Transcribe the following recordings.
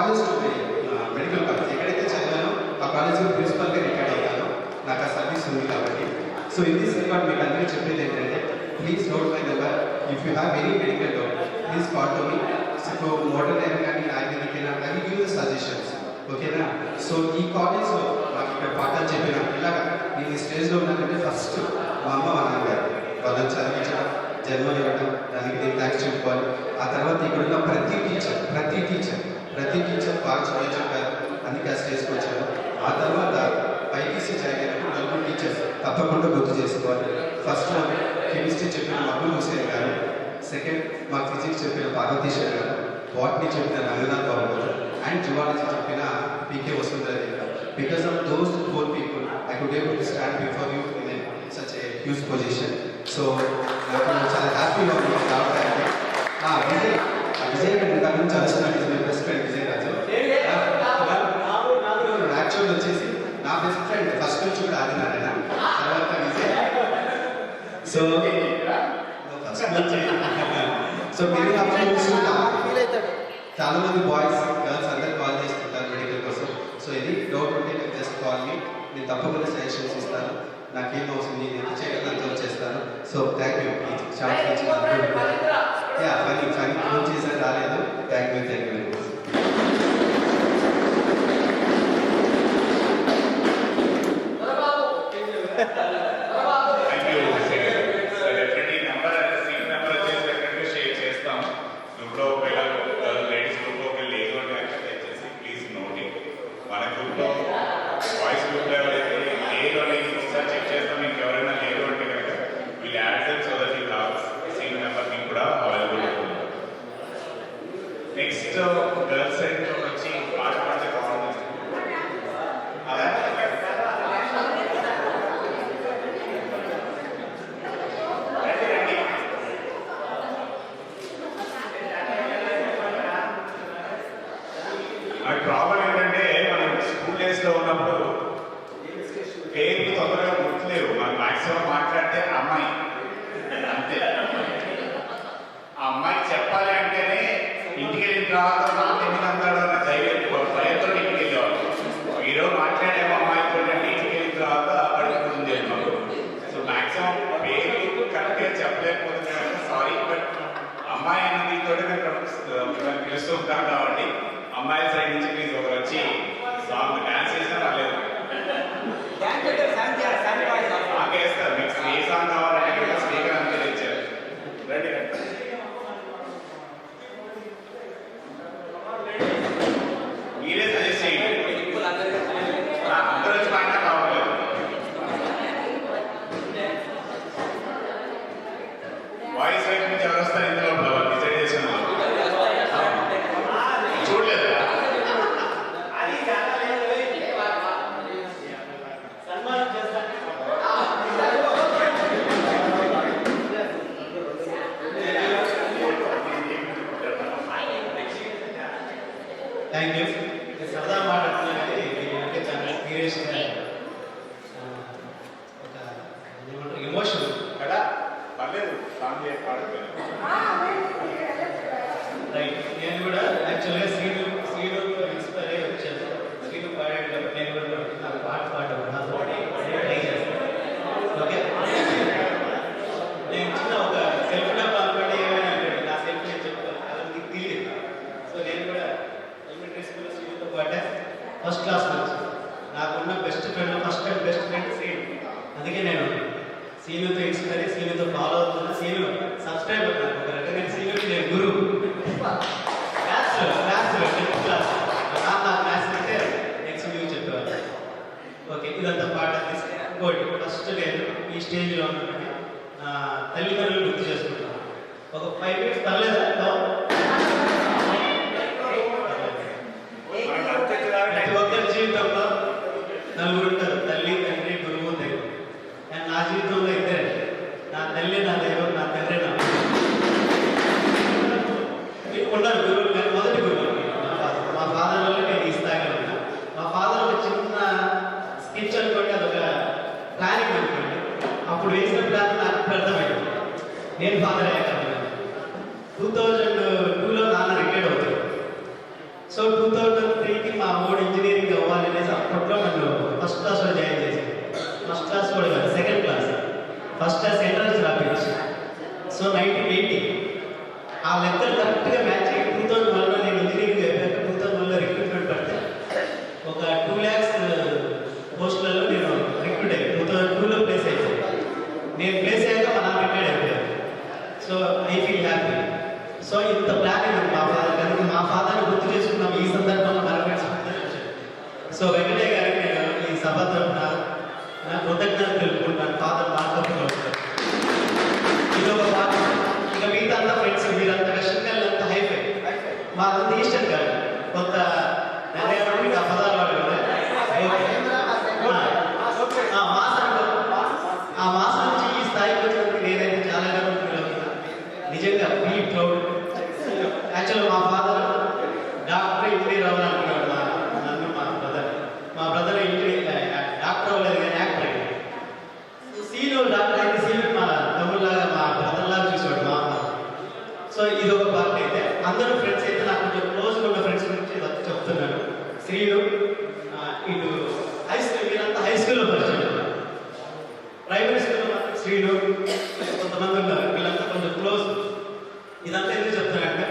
College medical college ఎక్కడైతే చదివానో ఆ కాలేజ్లో ప్రిన్సిపల్గా రిటైర్డ్ అయ్యాను. నాకు ఆ సర్వీస్ ఉంది కాబట్టి. సో ఇన్ దిస్ రికార్డ్ మీకు అందరికీ చెప్పేది ఏంటంటే, please note my number. If you have any medical doubt please call to me. So modern అయినా కానీ ఆయుర్వేదిక్ అయినా I will give the suggestions. ఓకేనా? సో ఈ కాలేజ్లో నాకు ఇక్కడ పాఠాలు చెప్పిన ఇలాగా నేను ఈ స్టేజ్లో ఉన్నానంటే ఫస్ట్ మా అమ్మ మా నాన్నగారు వాళ్ళని చదివించడం, జన్మనివ్వడం, దానికి నేను థ్యాంక్స్ చెప్పుకోవాలి. ఆ తర్వాత ఇక్కడున్న ప్రతి టీచర్ బాగా చదివి చెప్పారు, అందుకే ఆ స్టేజ్కి వచ్చాను. ఆ తర్వాత ఐటీసీ జాయిన్ అయినప్పుడు నలుగురు టీచర్స్ తప్పకుండా గుర్తు చేసుకోవాలి. ఫస్ట్ కెమిస్ట్రీ చెప్పిన మహబూబ్ హుసేన్ గారు, సెకండ్ మా ఫిజిక్స్ చెప్పిన పార్వతీశ్వర్ గారు, బాటనీ చెప్పిన రంగనాథ్ బాబు గారు, అండ్ జువాలజీ చెప్పిన పీకే వసుంధర గారు. Because of those 4 people I could able to stand before you in such a huge position. So నాకు చాలా హ్యాపీగా ఉంది రావడానికి. విజయ్ గారు దాని నుంచి చదువుతున్నాను, మీ బెస్ట్ ఫ్రెండ్ విజయ్ రాజు. యాక్చువల్ వచ్చేసి నా బెస్ట్ ఫ్రెండ్ ఫస్ట్ నుంచి కూడా ఆడినారాయన, తర్వాత విజయ్. సో సో మీరు చాలా మంది బాయ్స్ గర్ల్స్ అందరు కాల్ చేస్తుంటారు మెడికల్ కోసం. సో ఇది డౌట్ ఉంటే నాకు జస్ట్ కాల్ మీ, నేను తప్పకుండా సజెషన్స్ ఇస్తాను. నాకేం అవసరం నేను ఎంత చేయగలను చేస్తాను. So thank you. Phani phone చేసాను రాలేదు. Thank you very much. Next girls side వచ్చి పాట పాడితే బాగుంటుంది. ప్రాబ్లం ఏంటంటే మనం స్కూల్ డేస్ లో ఉన్నప్పుడు పేర్లు తొందరగా గుర్తులేవు. మనం మాక్సిమం మాట్లాడితే అమ్మాయి అంతే. ఆ అమ్మాయికి చెప్పాలి అంటేనే ఇంటికి వెళ్ళిన తర్వాత నాకు ఎందుకు అంటాడు అన్న ధైర్యం భయంతో ఇంటికి వెళ్ళేవాళ్ళు. ఈరోజు మాట్లాడేమో అమ్మాయితో ఇంటికి వెళ్ళిన తర్వాత అడుగుతుంది మాకు. సో మాక్సిమం పేరు కరెక్ట్గా చెప్పలేకపోతే సారీ, బట్ అమ్మాయి అన్న దీంతో మేము పిలుస్తూ ఉంటాం కాబట్టి అమ్మాయి సైడ్ నుంచి ప్లీజ్ ఒకరు వచ్చి సాంగ్ డాన్స్ చేసినా రాలేదు నాకేస్తారు. మీకు ఏ సాంగ్ కావాలంటే స్పీకర్ అంతే తెచ్చారు. రండి మీరే సజెస్ట్ చేయండి. అందరూ వచ్చి పాడినా కావట్లేదు. వాయిస్ వైపు నుంచి ఎవరు వస్తారు ఇందులో డిసైడ్ చేసిన చూడలేదు. Thank you. సరదా మాట్లాడుతున్నా కానీ అంటే చాలా సీరియస్గా ఒక ఏమంటారు ఎమోషన్ కదా పర్లేదు సాంగ్ రైట్. నేను కూడా యాక్చువల్గా శ్రీను ఇన్స్పైర్ అయ్యి వచ్చాను. శ్రీను పాడేటప్పుడు నేను కూడా నాకు పాట పాడడం నాతో ట్రై చేస్తాను. ఓకే, నేను చిన్న ఒక సెల్ఫ్గా పాల్పడి ఏమైనా నా సెల్ఫ్ నేను చెప్తాను, అలా మీకు తెలియదు. సో నేను కూడా ఎలిమెంటరీ స్కూల్లో శ్రీనుతో పాటే ఫస్ట్ క్లాస్ నుంచి నాకున్న best friend, first and best friend Srinu. అందుకే నేను శ్రీనుతో ఇన్స్పైర్ అయ్యి శ్రీనుతో ఫాలో అవుతున్నా. శ్రీను సబ్స్క్రైబ్ అవుతాను. ఒక రకంగా శ్రీనుకి నేను గురువు. మ్యాథ్స్ 10th క్లాస్ నాకు మ్యాథ్స్ అంటే నెక్స్ట్ వ్యూ చెప్పేవాళ్ళు. ఓకే, ఇదంతా పాట తీసుకుని ఇంకోటి ఫస్ట్ నేను ఈ స్టేజ్లో ఉన్నటువంటి తల్లిదండ్రులు గుర్తు చేసుకుంటాను. ఒక 5 minutes పర్లేదా? ప్రతి ఒక్కరి జీవితంలో నలుగురు ఉంటారు, తల్లి, తండ్రి, గురువు, దైవం. అండ్ నా జీవితంలో ఇద్దరే, నా తల్లి నా దైవం, నా తండ్రి నా ఉన్నారు గురువులు. కానీ మొదటి గురువు మా ఫాదర్ వల్ల నేను ఈ స్థాయిలో ఉన్నా. మా ఫాదర్ ఒక చిన్న స్కెచ్ అనుకోండి, అదొక ప్లానింగ్ అనుకోండి. అప్పుడు వేసిన ప్లాన్ నాకు అర్థమైంది. నేను ఫాదర్ అయ్యాక 2002లో నాన్న రిటైర్డ్ అవుతాడు. సో 2000 కరెక్ట్గా మ్యాచ్ అయ్యి 2001లో నేను ఇంజనీరింగ్ అయిపోయాక 2001లో రిక్రూట్మెంట్ పడితే ఒక 2 lakhs పోస్టులలో నేను రిక్రూట్ అయ్యాను. 2002లో ప్లేస్ అయిపోయాను. నేను ప్లేస్ అయ్యాక మా నాన్న రిటైర్డ్ అయిపోయాను. So I feel happy. So ఇంత ప్లానింగ్ ఉంది మా ఫాదర్, కనుక మా ఫాదర్ని గుర్తు చేసుకున్నాం ఈ సందర్భంలో సో వెంకటయ్య గారికి నేను ఈ సభ తరఫున నా కృతజ్ఞతలు తెలుపుకుంటాను. ఫాదర్ మార్కప్లో ఉంటారు. ఇది ఒక పాట. ఇక మిగతా అంతా ఫ్రెండ్స్, మీరంతా వెస్టర్న్ గారు అంతా హైఫై, మాదంతా ఈస్టర్న్ గారు కొంత నిర్ణయం ఆ పదాలు వాడు ఆ మాసం నుంచి ఈ స్థాయికి వచ్చినందుకు నేనైతే చాలా గర్వపడుతున్నాను. నిజంగా ఫీ ప్రౌడ్. యాక్చువల్గా మా ఫాదర్ డాక్టర్ ఇంజనీర్ అవ్వాలనుకున్నాడు. నన్ను మా బ్రదర్ ఇంజనీర్ డాక్టర్ అవ్వలేదు కానీ యాక్టర్ అయ్యాడు. సీను డాక్టర్ అయితే సీను మా తమ్ముళ్ళలాగా మా బ్రదర్లాగా చూసాడు మా అమ్మ. సో ఇది ఒక పార్ట్. అయితే అందరూ ఫ్రెండ్స్ అయితే నాకు కొంచెం క్లోజ్గా ఉన్న ఫ్రెండ్స్ గురించి చెప్తున్నాను. శ్రీను ఇటు హై స్కూల్, వీళ్ళంతా హై స్కూల్లో పరిచయం. ప్రైమరీ స్కూల్లో మాత్రం శ్రీను కొంతమంది ఉన్నారు, వీళ్ళంతా కొంచెం క్లోజ్. ఇదంతా ఎందుకు చెప్తానంటే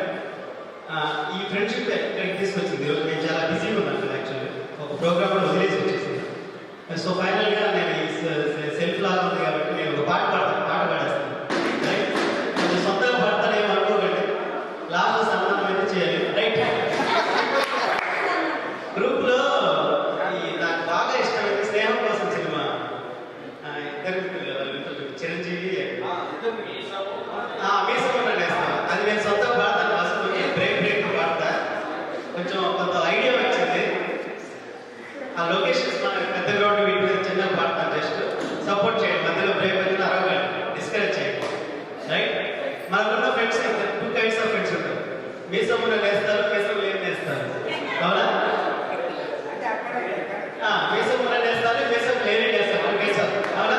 ఈ ఫ్రెండ్షిప్ ఇక్కడికి తీసుకొచ్చింది. నేను చాలా బిజీగా ఉన్నాను యాక్చువల్లీ, ఒక ప్రోగ్రామ్లో వదిలేసి వచ్చేసింది. సో ఫైనల్గా నేను ఈ సెల్ఫ్ లాగా ఉంది కాబట్టి నేను ఒక పాట పాడేస్తాను. రైట్, కొంచెం సొంతంగా పాడతాను, ఏమో అనుకోకండి. లాస్ట్ సన్మానం అయితే చేయాలి. రైట్, గ్రూప్లో నాకు బాగా ఇష్టమైంది స్నేహం కోసం సినిమా. ఇద్దరు చిరంజీవి మీసకుండా వేస్తాను. అది నేను సొంతంగా పాడతాను. ఫస్ట్ బ్రేక్ పాడతా. కొంచెం కొంత ఐడియా వచ్చింది. ఆ లొకేషన్స్ మన పెద్ద గ్రౌండ్ వీటి మీద చిన్న పాడతాను. జస్ట్ సపోర్ట్ చేయండి. మధ్యలో బ్రేక్ వచ్చిన అరవగండి, డిస్కరేజ్ చేయండి. రైట్, మనకున్న ఫ్రెండ్స్ 2 kinds ఆఫ్ ఫ్రెండ్స్ ఉంటారు. మీసమున వేస్తారు, మీసములు ఏం వేస్తారు, అవునా? మీసమున వేస్తారు, మీసములు ఏమేం వేస్తారు, అవునా?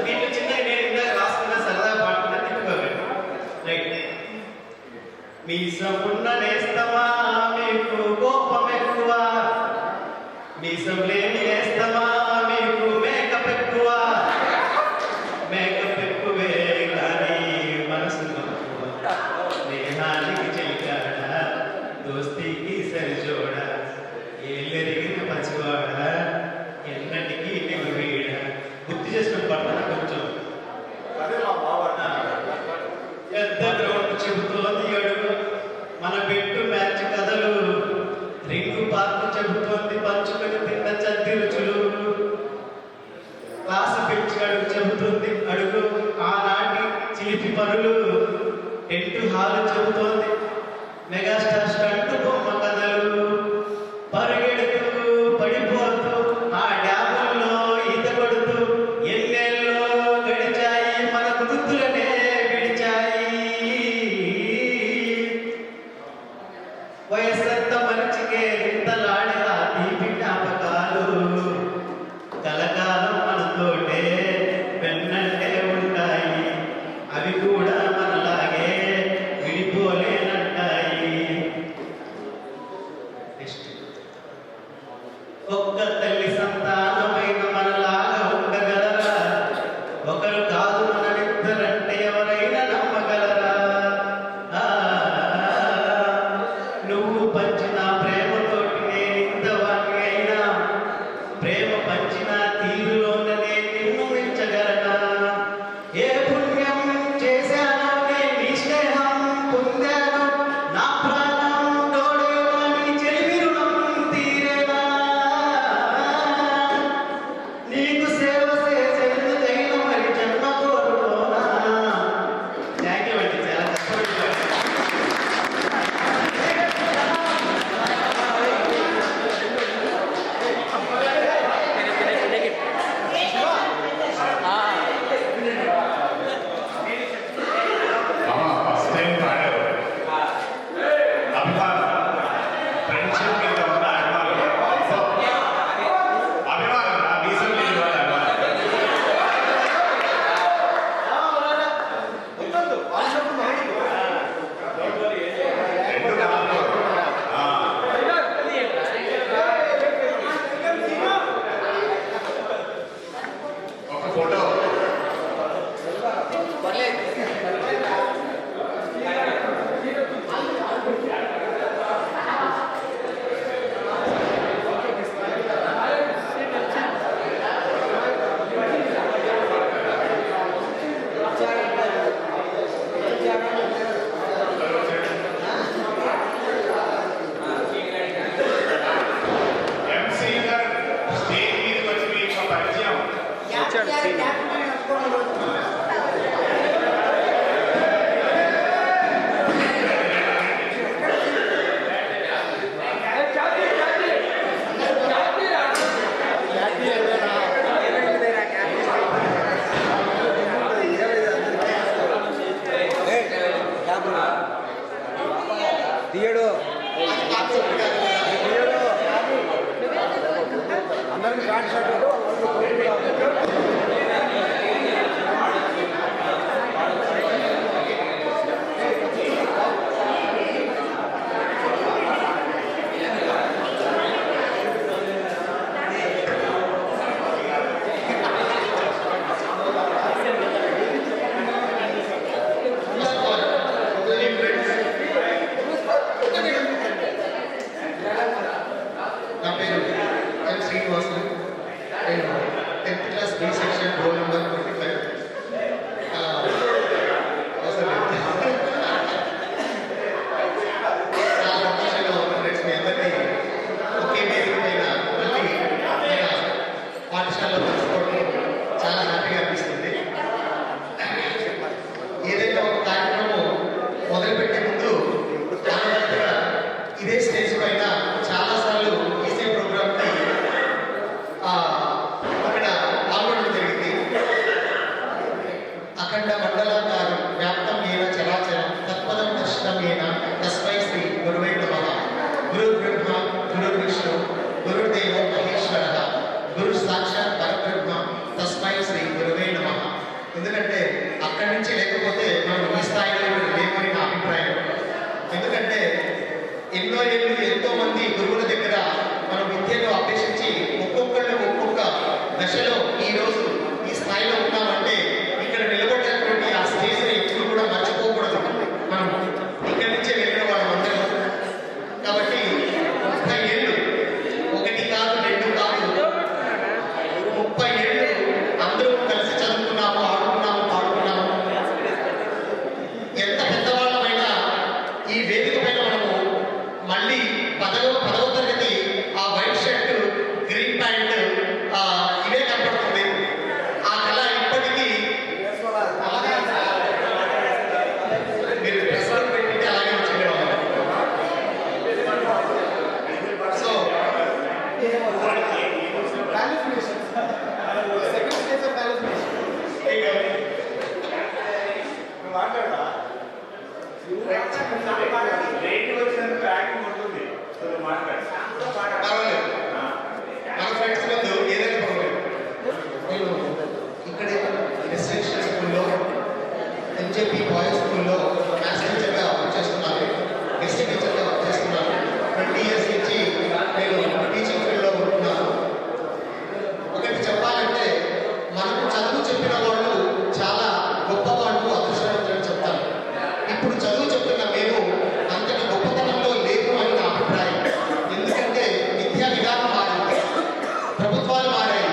దీంట్లో చిన్న నేను ఇందాక రాసుకున్న సరదా పాడుతున్నా, తిప్పుకోకండి. రైట్, మీసమున్న నేస్తమా మీకు కోపం ఎక్కువ, మీసం లేని నేస్తమా మీకు మేకప్ ఎక్కువ, మేకప్ ఎక్కువే కానీ మనసు తక్కువ, స్నేహానికి చెయ్యాడ దోస్తీకి సరిజోడ, ఏళ్ళెరిగిన పసివాడ ఎన్నటికీ నేను వీడ. గుర్తు చేసిన పట్ల కొంచెం పెద్ద గ్రౌండ్ చెబుతోంది అడుగు, మన పెట్టు మ్యాచ్ కథలు, రింగు పార్కు చెబుతోంది పంచుకొని తిన్న చద్ది రుచులు, క్లాసు పెంచి అడుగు చెబుతుంది అడుగు ఆనాటి చిలిపి పనులు, టెంటు హాలు చెబుతోంది మెగాస్టార్ స్టంట్ బొమ్మ కథలు, పరిగెడుతూ పడిపోతూ ఆ డ్యాముల్లో ఈత కొడుతూ ఎన్నేళ్ళలో గడిచాయి మన గుర్తులనే విడిచాయి, వయసంత మంచికే ఇంతలాడే ఆ తీపి జ్ఞాపకాలు, కలకాలం మనతోటే వెన్నంటే ఉంటాయి, అవి కూడా మనలాగే విడిపోలేనంటాయి. ఒక్క తల్లి సంతానమైన మనలాగా ఉండగలరా, ఒకరు కాదు మననిద్దరంటే ఎవరైనా నమ్మగలరా, నువ్వు తీయడు అది కాన్సెప్ట్ కాదు కదా. తీయడు అందరికి షార్ట్ షార్ట్ నా పేరు ఎం శ్రీనివాసులు. నేను 10th class B section roll number 25. అవసరం లేదు. చాలా సంతోషంగా ఉంది ఫ్రెండ్స్, మీ అందరినీ ఒకే వేదిక పైన మళ్ళీ మన పాఠశాలలో కలుసుకోవడం చాలా హ్యాపీగా అనిపిస్తుంది. ఏదైనా ఒక కార్యక్రమం మొదలుపెట్టే ముందు ఆనవాయితీగా ఇదే స్టేజ్ పైన చాలాసార్లు ఈసీ ప్రోగ్రామ్కి అక్కడ పాల్గొనడం జరిగింది. అఖండ మండలాకారం వ్యాప్తం ఏన చరాచరం తత్పదం దర్శనం ఏన తస్మై శ్రీ గురువై నమః. గురు బ్రహ్మ గురు విష్ణు గురుదేవో మహేశ్వర గురు సాక్షాత్ పరబ్రహ్మ తస్మై శ్రీ గురువై నమః. ఎందుకంటే అక్కడి నుంచి లేకపోతే మనం ఈ స్థాయిలో లేమని నా అభిప్రాయం. ఎందుకంటే ఎన్నో ఏళ్ళు ఎంతో మంది గురువుల దగ్గర మనం విద్యను అభ్యసించి ఒక్కొక్కళ్ళు ఒక్కొక్క దశలో ఈ రోజు ఈ స్థాయిలో ఉన్నామంటే ఇక్కడ నిలబడినటువంటి ఆ స్టేజ్ని ఎప్పుడు కూడా మర్చిపోకూడదు. మనం ఇక్కడి నుంచే వెళ్ళిన వాళ్ళం అందరం. కాబట్టి 30 ఏళ్ళు, ఒకటి కాదు రెండు కాదు, 30 ఏళ్ళు అందరూ కలిసి చదువుకున్నాము, ఆడుకున్నాము, పాడుకున్నాము. ఎంత పెద్దవాళ్ళమైనా ఈ వేదిక పైన మనము మళ్ళీ పదవ తరగతి ఆ వైట్ షర్ట్ గ్రీన్ ప్యాంట్ ఇవే కనపడుతుంది. ఆ కళ ఇప్పటికీ మీరు డ్రెస్ పెట్టి అలాగే వచ్చేవాళ్ళు. సో పర్వాలేదు, మన ఫ్రెండ్స్ ముందు ఏదైనా పర్వాలేదు. నేను ఇక్కడే రెసిడెన్షియల్ స్కూల్లో ఎన్జేపీ బాయ్స్ స్కూల్లో మ్యాథ్స్ టీచర్గా వర్క్ చేస్తున్నాను, హిస్టరీ టీచర్గా వర్క్ చేస్తున్నాను. 20 ఇయర్స్ నుంచి నేను టీచింగ్ ఫీల్డ్లో ఉంటున్నాను. ఒకటి చెప్పాలంటే మనకు చదువు చెప్పిన వాళ్ళు చాలా గొప్పవాళ్ళు, అదృష్టవంతులని చెప్తాను. ఇప్పుడు చదువు చెప్తున్న మేము అంతటి గొప్పతనంలో లేదు అని నా అభిప్రాయం. ఎందుకంటే విద్యా విధానం మారింది, ప్రభుత్వాలు మారాయి,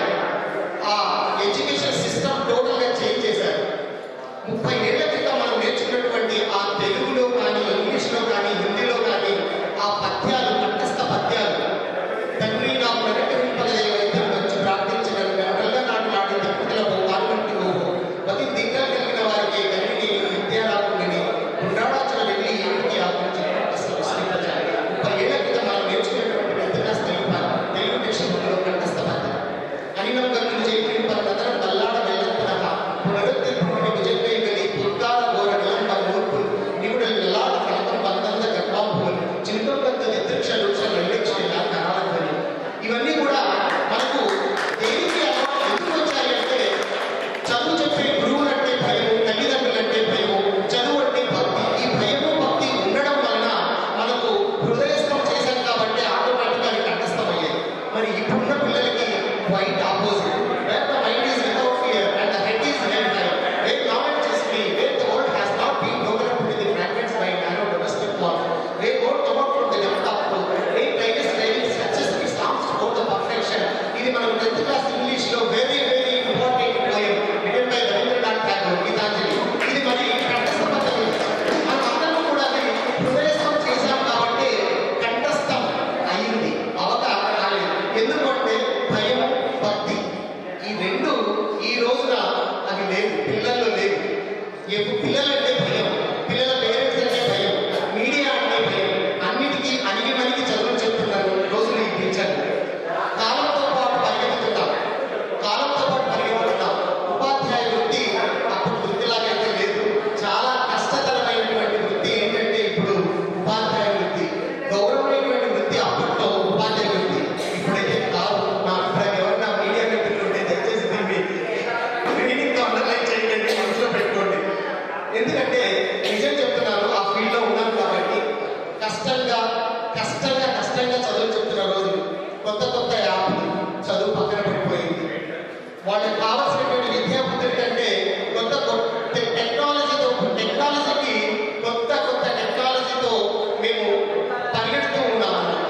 ఆ ఎడ్యుకేషన్ సిస్టమ్ టోటల్గా చేంజ్ చేశారు. 30 ఏళ్ల క్రితం మనం నేర్చుకున్నటువంటి ఆ తెలుగులో కానీ, ఇంగ్లీష్లో కానీ, హిందీలో కానీ ఆ పద్యాలు, కంఠస్థ పద్యాలు, తండ్రి నా ప్రకటింపలే వైద్యం వచ్చి ప్రార్థించిన గల్ల నాటు నాటి తిప్పుతులకు కాన్వంటి ఓహో పది దిగ్గలు కలిగిన వారికి కలిగి విద్యారాకుని ఉండాడాచన వెళ్ళి ఇంటికి ఆపించి అసలు విశ్లేషించాలి. 30 ఏళ్ల క్రితం మనం నేర్చుకున్నటువంటి పెద్ద తెలుగు టెక్స్ట్ బుక్లో కంఠస్థ పద్యం అనినం గల్లు చేయి పదరం బల్లాడ వెళ్ళప్పుడహ పునరుద్ధరణ విజయపై గలి పుర్కాల గోర నిలంబ నూర్పు నిగుడు నిలాడ ఫలకం బంధంద గర్భాభూలు చింతం పెద్ద నిద్రక్ష లూక్ష నిర్లక్ష్య కరాలని. ఇవన్నీ కూడా మనకు దేనికి ఎందుకు వచ్చాయి అంటే చదువు చెప్పే గురువులంటే భయము, తల్లిదండ్రులంటే భయము, చదువు అంటే భక్తి. ఈ భయము భక్తి ఉండడం వలన మనకు హృదయస్థం చేశాం కాబట్టి ఆటోమేటిక్గా అది కంఠస్థమయ్యేది. మరి ఇప్పుడున్న పిల్లలకి quite opposite. Where the mind is without fear and the head is held high, where knowledge is free, where the world has not been broken up into the fragments by narrow domestic wall, where God come out from the depth of truth, where tigers riding successfully songs for the perfection. ఇది మనం 10th class ఇంగ్లీష్లో very very important poem written by Rabindranath Tagore, Gitanjali. ఇది మరి కంఠస్థ పద్ధతి. మనం అందరం కూడా అది హృదయస్థం చేశాం కాబట్టి కంఠస్థం అయింది, అవగాహన కాలేదు. ఎందుకంటే భయం కష్టంగా చదువు చెప్తున్న రోజులు, కొత్త కొత్త యాప్లు, చదువు పక్కన పడిపోయింది. వాళ్ళకి కావాల్సినటువంటి విద్యాబుద్ధుల కంటే కొత్త టెక్నాలజీకి కొత్త టెక్నాలజీతో మేము పరిగెడుతూ ఉన్నామన్నమాట.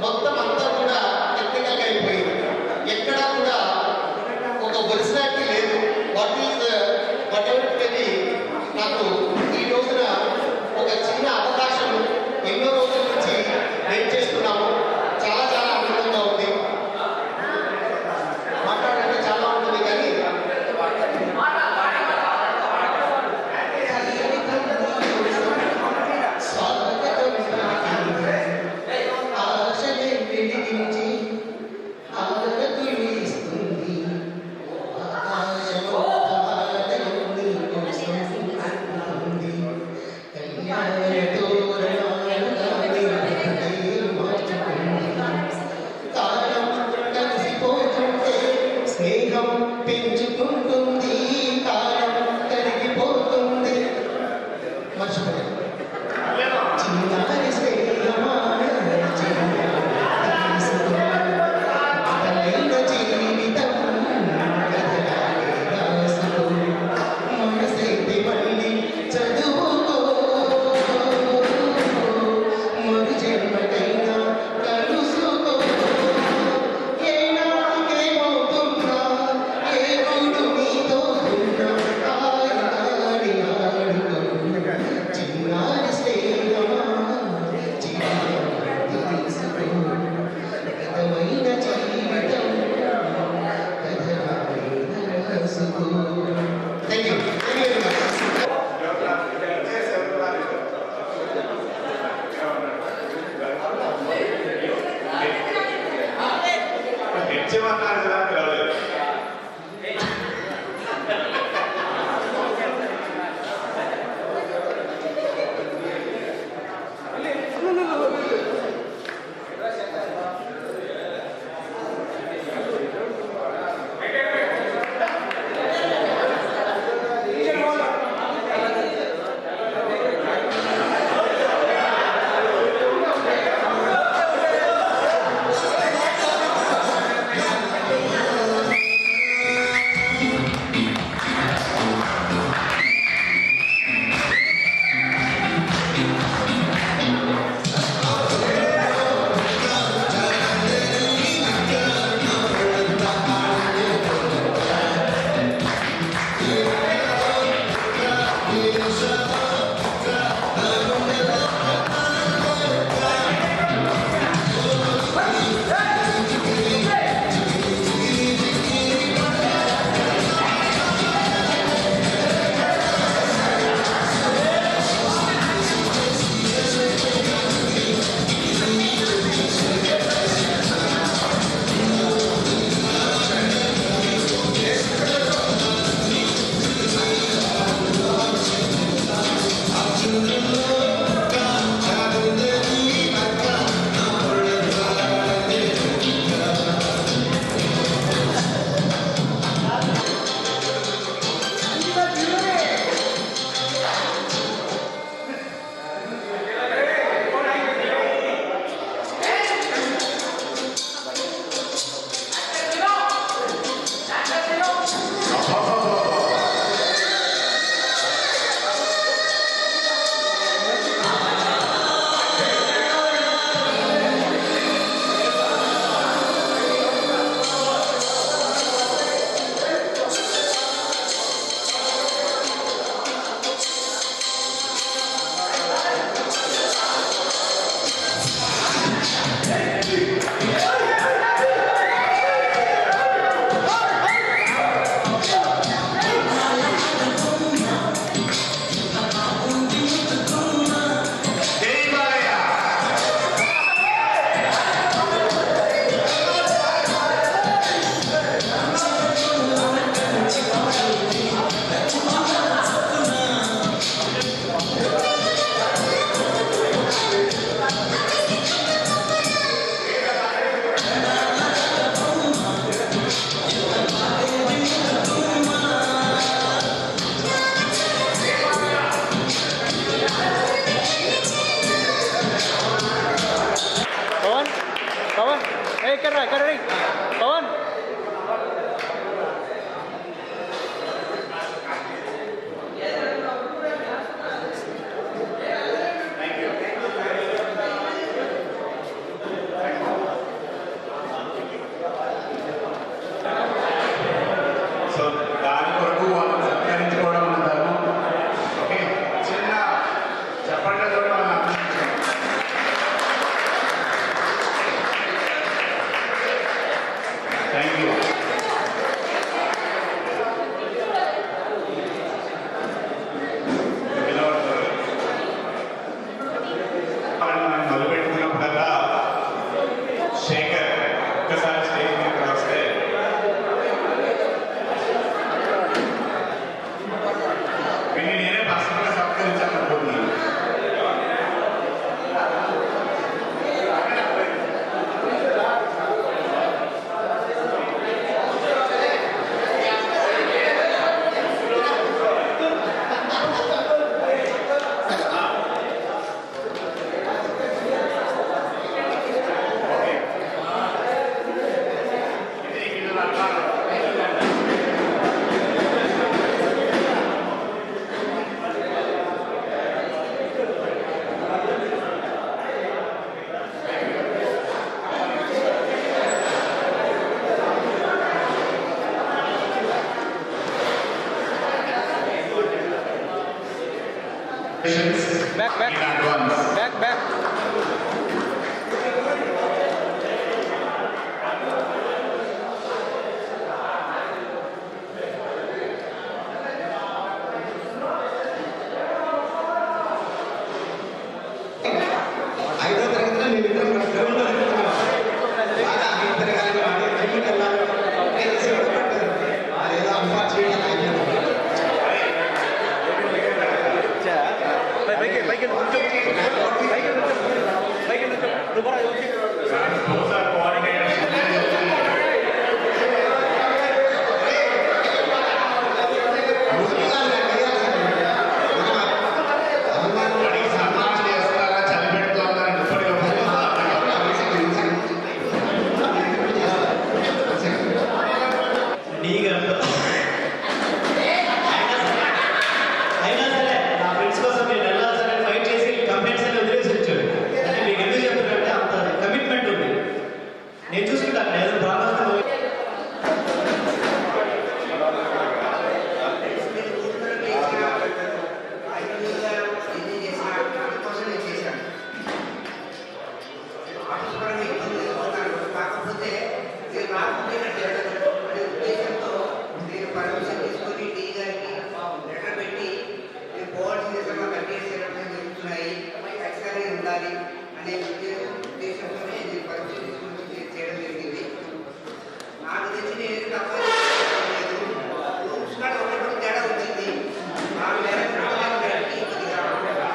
మొత్తం అంతా కూడా టెక్నికల్గా అయిపోయింది. ఎక్కడా కూడా ఒక ఒరిజినాలిటీ లేదు. వాట్ ఎవర్ అనేది నాకు ఈ రోజున ఒక చిన్న అవకాశం, ఎన్నో రోజుల నుంచి వెయిట్ చేస్తున్నాము. చాలా ఆనందంగా ఉంది. మాట్లాడాలంటే చాలా ఉంటుంది కానీ ఆశలే వెలిగించి ఆరతులు ఇస్తుంది. స్నేహం పెంచుకుంటుంది, కాలం కరిగిపోతుంది. మర్చిపోయాను. చిన్నారి స్నేహమా, బదలైన జీవితం కథలాగే రాసుకో. మనసైతే మళ్ళీ చదువుకో, మరు జన్మకైనా కలుసుకో. ఏనాకేమవుతున్నా, ఏ ఊరు నీతో ఉన్నా, ఆడి ఆడుకున్నా. చిన్నారి స్నేహమా, జీవితం తెలుసుకో. గతమైన జీవితం కథలాగే రాసుకో. Thank you very much. తెచ్చేమన్నారు కదా పిలవలేదు. ఇక్కడ పవన్ సో దాని కొరకు వాళ్ళని సత్కరించుకోవడం మన ధర్మం. ఓకే, చిన్న చెప్పండి కూడా వాళ్ళని అభినందించండి. Thank you. మనం మొదలుపెట్టుకున్నప్పుడల్లా శేఖర్ ఒక్కసారి స్టేజ్ మీద వస్తే వీడిని నేనే పర్సనల్గా సత్కరించాలనుకుంటున్నాను. Back. In advance. Back. ఐదో తరగతిలో మేమిద్దరం గ్రౌండ్లో బాగా ఐదు తరగతి వాడి బయటికి వెళ్ళాలి అదేదో అమ్మా చేయడం Those are coordinators. వాడికి సన్మానం చేస్తారా చదివిపెడుతున్నారా అయినా సరే నా ఫ్రెండ్స్ కోసం నేను వెళ్ళాల్సిన ఫైట్ చేసి కంప్లైంట్స్ అని వదిలేసి వచ్చాడు. అంటే మీకు ఎందుకు చెప్తున్నారంటే అంత కమిట్మెంట్ ఉంది. నేను చూసుకుంటాను ఏదో ప్రాబ్లమ్స్ కాకపోతే నేను రాకపోయినట్టు అనే ఉద్దేశంతో నేను పర్మిషన్ తీసుకొని టీ గారికి లెటర్ పెట్టి నేను పోవాల్సిన విధంగా కంటిన్యూస్ జరుగుతున్నాయి ఖచ్చితంగా ఉండాలి అనే ఉద్దేశంతోనే నేను పర్మిషన్ తీసుకొని చేయడం జరిగింది. నాకు తెలిసిన ఏది తప్ప లేదు. రూమ్స్ కూడా ఒకటి తేడా వచ్చింది. ఆ మేరకు కొద్దిగా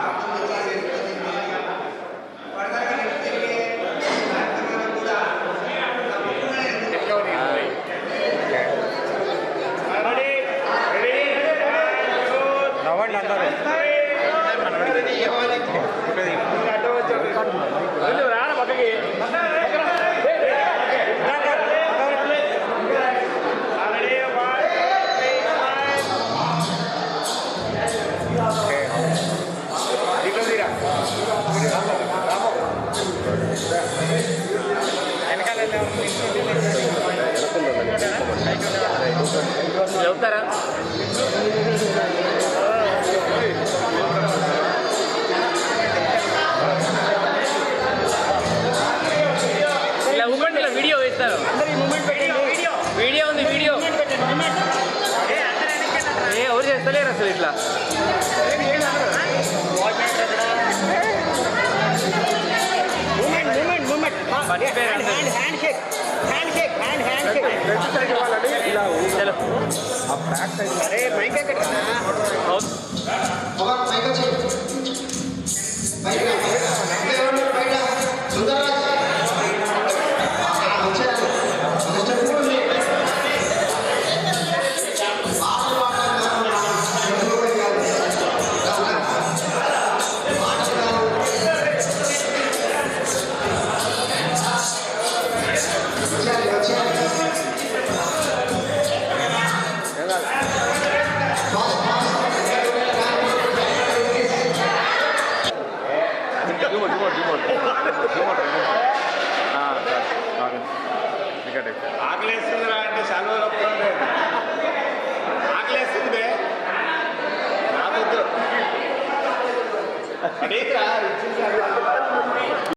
అర్థం చేసేది ఫర్దర్గా నెక్స్ట్ జరిగే కార్యక్రమాలు కూడా నవ్వండి అందరూ రానా పక్కకి చెప్తారా ఇలా మూమెంట్ ఇలా వీడియో వేస్తారు వీడియో ఉంది వీడియో ఎవరు చేస్తలేరు అసలు ఇట్లా ఒక పైగా చెయ్యి బయట బయట సుందరరాజ్ వచ్చారు టికెట్ ఆకలేస్తుందిరా అంటే సెలవులు ఆకలేస్తుంది రాబోద్దు అదేంట్రా ఇచ్చింది